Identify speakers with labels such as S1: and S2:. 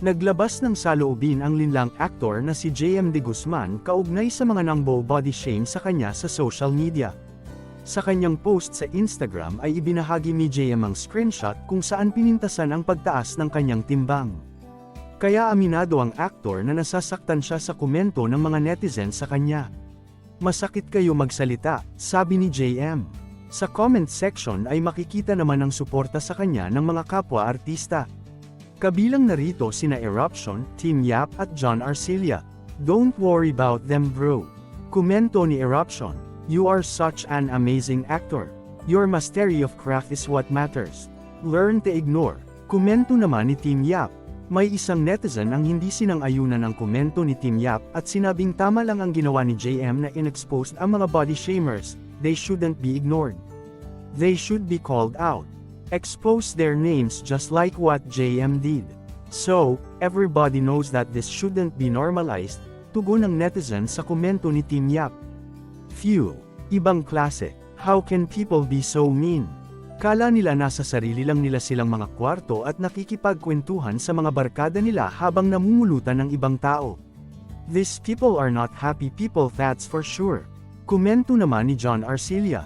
S1: Naglabas ng saloobin ang linlang aktor na si JM De Guzman kaugnay sa mga nangbo body shame sa kanya sa social media. Sa kanyang post sa Instagram ay ibinahagi ni JM ang screenshot kung saan pinintasan ang pagtaas ng kanyang timbang. Kaya aminado ang aktor na nasasaktan siya sa komento ng mga netizens sa kanya. "Masakit kayo magsalita," sabi ni JM. Sa comment section ay makikita naman ang suporta sa kanya ng mga kapwa-artista. Kabilang narito sina Eruption, Team Yap at John Arcilla. "Don't worry about them bro." Komento ni Eruption, "You are such an amazing actor. Your mastery of craft is what matters. Learn to ignore." Komento naman ni Team Yap. May isang netizen ang hindi sinang-ayunan ang komento ni Team Yap at sinabing tama lang ang ginawa ni JM na in-expose ang mga body shamers, they shouldn't be ignored. They should be called out. Expose their names just like what JM did. So, everybody knows that this shouldn't be normalized, tugon ng netizen sa komento ni Team Yap. "Phew, ibang klase, how can people be so mean?" Kala nila nasa sarili lang nila silang mga kwarto at nakikipagkwentuhan sa mga barkada nila habang namumulutan ng ibang tao. "These people are not happy people, that's for sure." Komento naman ni John Arcilla.